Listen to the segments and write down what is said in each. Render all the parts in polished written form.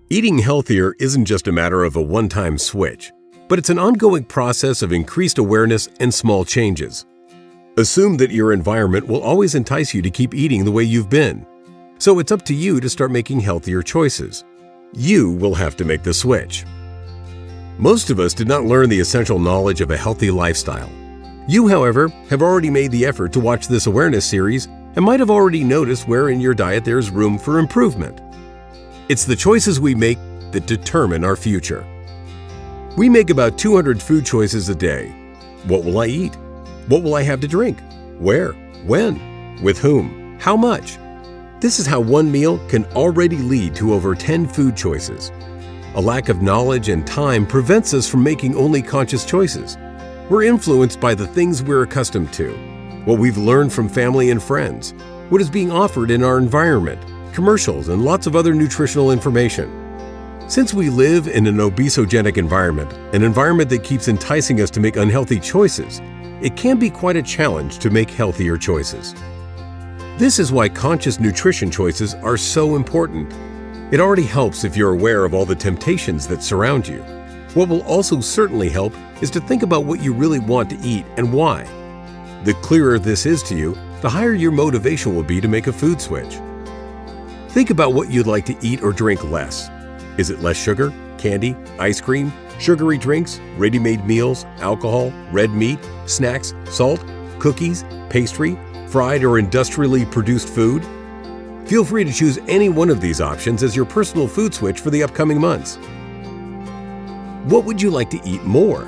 Eating healthier isn't just a matter of a one-time switch, but it's an ongoing process of increased awareness and small changes. Assume that your environment will always entice you to keep eating the way you've been. So it's up to you to start making healthier choices. You will have to make the switch. Most of us did not learn the essential knowledge of a healthy lifestyle. You, however, have already made the effort to watch this awareness series and might have already noticed where in your diet there's room for improvement. It's the choices we make that determine our future. We make about 200 food choices a day. What will I eat? What will I have to drink? Where? When? With whom? How much? This is how one meal can already lead to over 10 food choices. A lack of knowledge and time prevents us from making only conscious choices. We're influenced by the things we're accustomed to, what we've learned from family and friends, what is being offered in our environment, commercials, and lots of other nutritional information. Since we live in an obesogenic environment, an environment that keeps enticing us to make unhealthy choices, it can be quite a challenge to make healthier choices. This is why conscious nutrition choices are so important. It already helps if you're aware of all the temptations that surround you. What will also certainly help is to think about what you really want to eat and why. The clearer this is to you, the higher your motivation will be to make a food switch. Think about what you'd like to eat or drink less. Is it less sugar, candy, ice cream, sugary drinks, ready-made meals, alcohol, red meat, snacks, salt, cookies, pastry, fried or industrially produced food? Feel free to choose any one of these options as your personal food switch for the upcoming months. What would you like to eat more?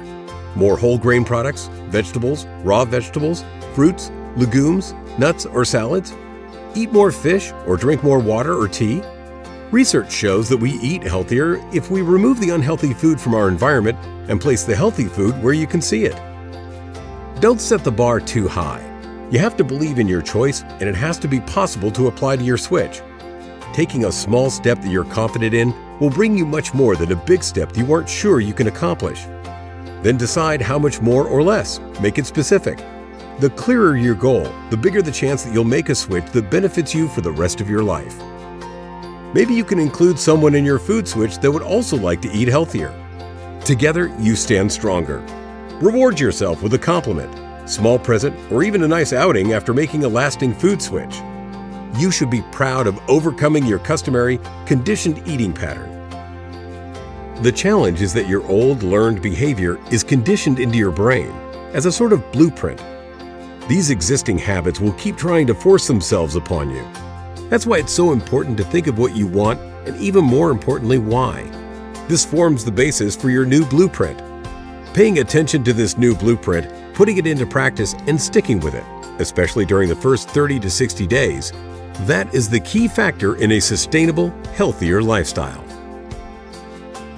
More whole grain products, vegetables, raw vegetables, fruits, legumes, nuts, or salads? Eat more fish or drink more water or tea? Research shows that we eat healthier if we remove the unhealthy food from our environment and place the healthy food where you can see it. Don't set the bar too high. You have to believe in your choice, and it has to be possible to apply to your switch. Taking a small step that you're confident in will bring you much more than a big step you weren't sure you can accomplish. Then decide how much more or less. Make it specific. The clearer your goal, the bigger the chance that you'll make a switch that benefits you for the rest of your life. Maybe you can include someone in your food switch that would also like to eat healthier. Together, you stand stronger. Reward yourself with a compliment, small present, or even a nice outing after making a lasting food switch. You should be proud of overcoming your customary, conditioned eating pattern. The challenge is that your old learned behavior is conditioned into your brain as a sort of blueprint. These existing habits will keep trying to force themselves upon you. That's why it's so important to think of what you want and even more importantly, why. This forms the basis for your new blueprint. Paying attention to this new blueprint, putting it into practice, and sticking with it, especially during the first 30 to 60 days, that is the key factor in a sustainable, healthier lifestyle.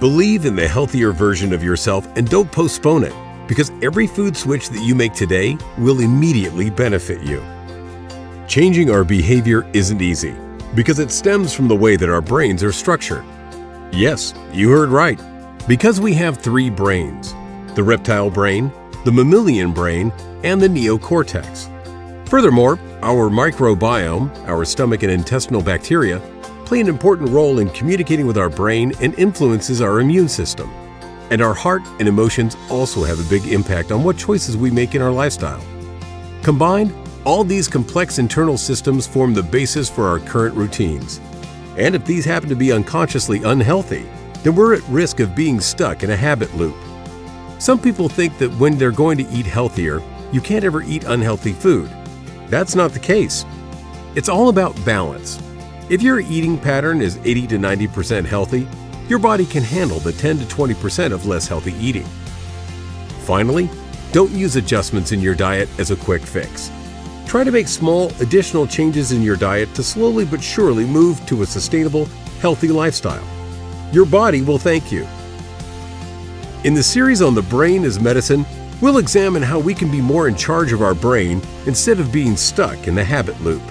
Believe in the healthier version of yourself and don't postpone it, because every food switch that you make today will immediately benefit you. Changing our behavior isn't easy, because it stems from the way that our brains are structured. Yes, you heard right, because we have 3 brains: the reptile brain, the mammalian brain, and the neocortex. Furthermore, our microbiome, our stomach and intestinal bacteria, play an important role in communicating with our brain and influences our immune system. And our heart and emotions also have a big impact on what choices we make in our lifestyle. Combined, all these complex internal systems form the basis for our current routines. And if these happen to be unconsciously unhealthy, then we're at risk of being stuck in a habit loop. Some people think that when they're going to eat healthier, you can't ever eat unhealthy food. That's not the case. It's all about balance. If your eating pattern is 80 to 90% healthy, your body can handle the 10 to 20% of less healthy eating. Finally, don't use adjustments in your diet as a quick fix. Try to make small, additional changes in your diet to slowly but surely move to a sustainable, healthy lifestyle. Your body will thank you. In the series on the brain as medicine, we'll examine how we can be more in charge of our brain instead of being stuck in the habit loop.